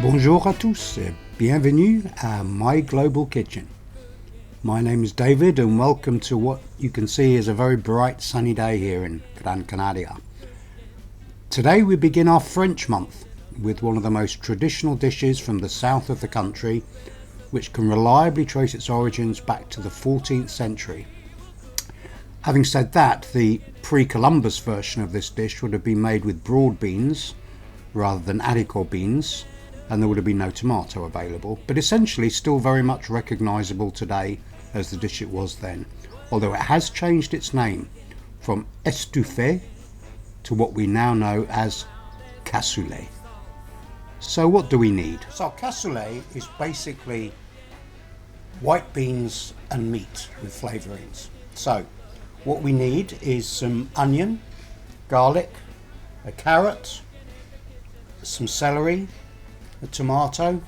Bonjour à tous et bienvenue à My Global Kitchen. My name is David and welcome to what you can see is a very bright sunny day here in Gran Canaria. Today we begin our French month with one of the most traditional dishes from the south of the country, which can reliably trace its origins back to the 14th century. Having said that, the pre-Columbus version of this dish would have been made with broad beans rather than haricot beans, and there would have been no tomato available, but essentially still very much recognisable today as the dish it was then, although it has changed its name from estouffée to what we now know as cassoulet. So what do we need? So cassoulet is basically white beans and meat with flavourings. So what we need is some onion, garlic, a carrot, some celery, a tomato,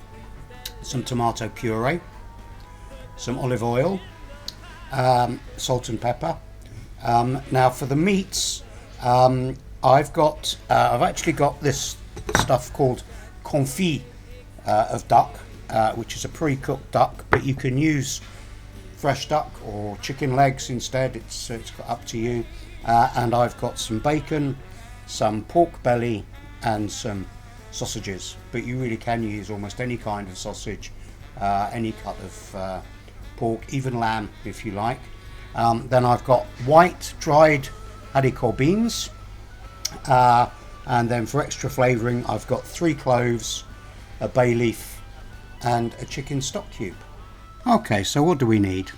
some tomato puree, some olive oil, salt and pepper. Now for the meats, I've actually got this stuff called confit of duck, which is a pre-cooked duck, but you can use fresh duck or chicken legs instead. It's up to you. And I've got some bacon, some pork belly, and some sausages, but you really can use almost any kind of sausage, any cut of pork, even lamb if you like. Then I've got white dried haricot beans, and then for extra flavouring I've got 3 cloves, a bay leaf and a chicken stock cube. Okay, so what do we need?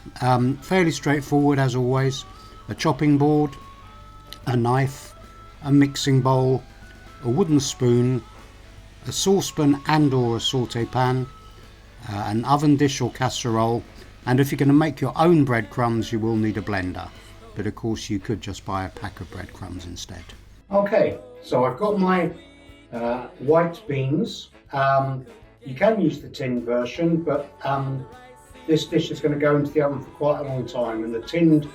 Fairly straightforward as always: a chopping board, a knife, a mixing bowl, a wooden spoon, a saucepan and or a saute pan, an oven dish or casserole, and if you're going to make your own breadcrumbs you will need a blender, but of course you could just buy a pack of breadcrumbs instead. Okay, so I've got my white beans. You can use the tinned version, but this dish is going to go into the oven for quite a long time, and the tinned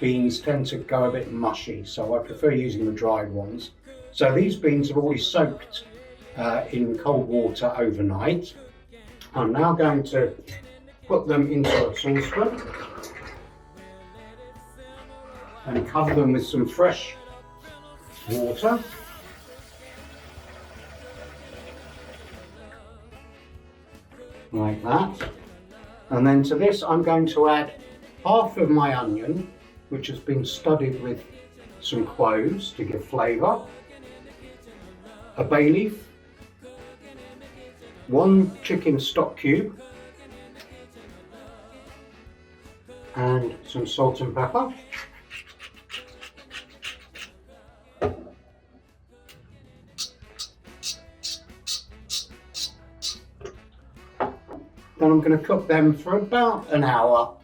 beans tend to go a bit mushy, so I prefer using the dried ones. So these beans are already soaked in cold water overnight. I'm now going to put them into a saucepan and cover them with some fresh water. Like that. And then to this I'm going to add half of my onion, which has been studded with some cloves to give flavour, a bay leaf, 1 chicken stock cube, and some salt and pepper. Then I'm going to cook them for about an hour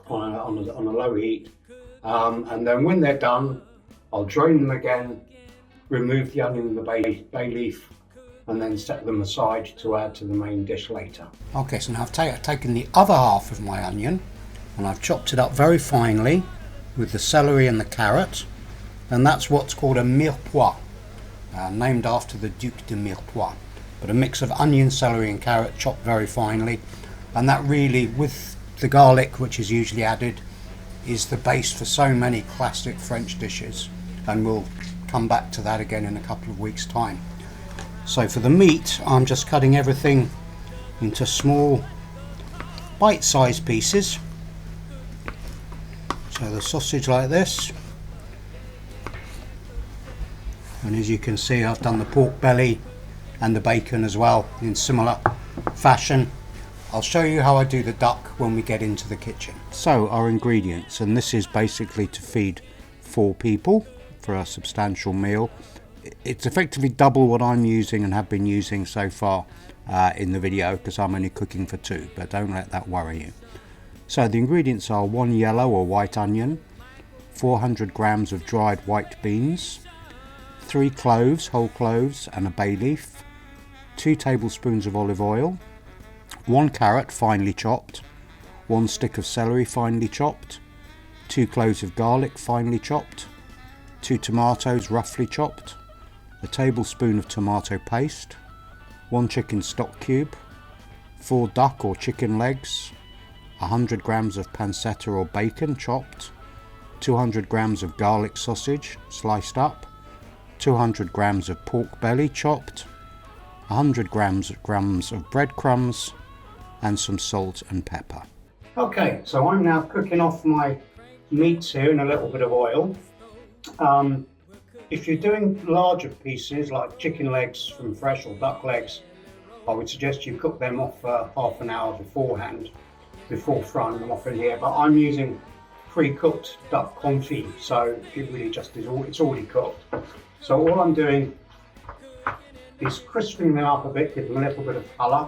on a low heat, and then when they're done I'll drain them again, remove the onion and the bay leaf, and then set them aside to add to the main dish later. Okay, so now I've taken the other half of my onion and I've chopped it up very finely with the celery and the carrot, and that's what's called a mirepoix, named after the Duc de Mirepoix, but a mix of onion, celery and carrot chopped very finely, and that really, with the garlic which is usually added, is the base for so many classic French dishes, and we'll come back to that again in a couple of weeks' time. So for the meat, I'm just cutting everything into small bite-sized pieces. So the sausage like this, and as you can see I've done the pork belly and the bacon as well in similar fashion. I'll show you how I do the duck when we get into the kitchen. So our ingredients, and this is basically to feed 4 people for a substantial meal. It's effectively double what I'm using and have been using so far in the video, because I'm only cooking for 2, but don't let that worry you. So the ingredients are 1 yellow or white onion, 400 grams of dried white beans, 3 cloves, whole cloves and a bay leaf, 2 tablespoons of olive oil, 1 carrot finely chopped, 1 stick of celery finely chopped, 2 cloves of garlic finely chopped, 2 tomatoes roughly chopped, a tablespoon of tomato paste, 1 chicken stock cube, 4 duck or chicken legs, 100 grams of pancetta or bacon chopped, 200 grams of garlic sausage sliced up, 200 grams of pork belly chopped, 100 grams of breadcrumbs, and some salt and pepper. Okay, so I'm now cooking off my meats here in a little bit of oil. If you're doing larger pieces like chicken legs from fresh or duck legs, I would suggest you cook them off half an hour beforehand, before frying them off in here. But I'm using pre-cooked duck confit, so it really just is it's already cooked. So all I'm doing is crisping them up a bit, give them a little bit of colour.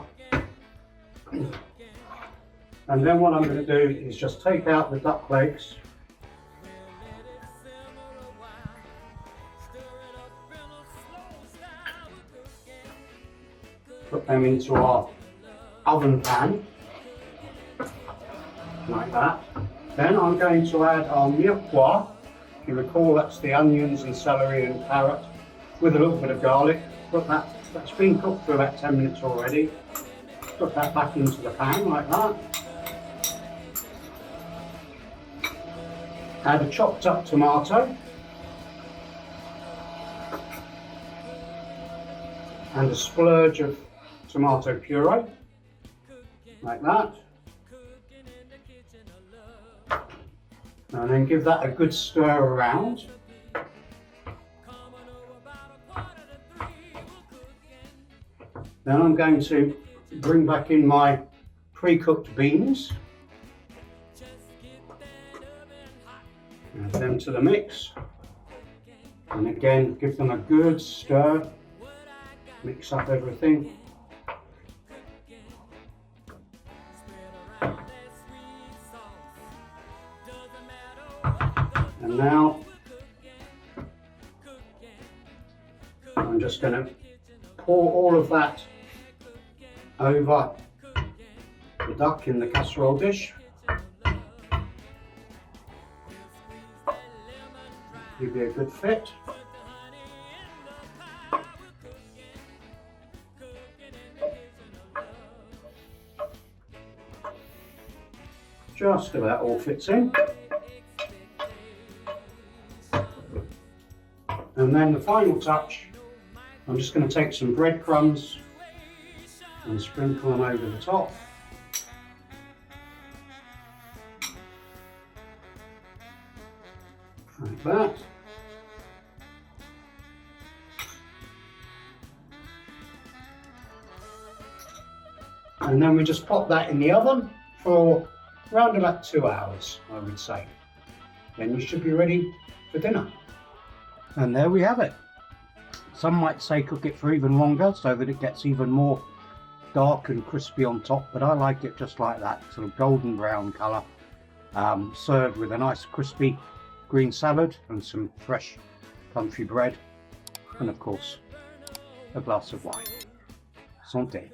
And then what I'm going to do is just take out the duck legs, put them into our oven pan, like that. Then I'm going to add our mirepoix. If you recall, that's the onions and celery and carrot with a little bit of garlic. Put that's been cooked for about 10 minutes already. Put that back into the pan like that. Add a chopped up tomato and a splurge of tomato puree, like that. And then give that a good stir around. Then I'm going to bring back in my pre-cooked beans. Add them to the mix. And again, give them a good stir. Mix up everything. And now I'm just going to pour all of that over the duck in the casserole dish. Give you a good fit. Just about all fits in. And then the final touch, I'm just going to take some breadcrumbs and sprinkle them over the top. Like that. And then we just pop that in the oven for around about 2 hours, I would say. Then you should be ready for dinner. And there we have it. Some might say cook it for even longer so that it gets even more dark and crispy on top, but I like it just like that, sort of golden brown colour, served with a nice crispy green salad and some fresh country bread, and of course a glass of wine. Santé.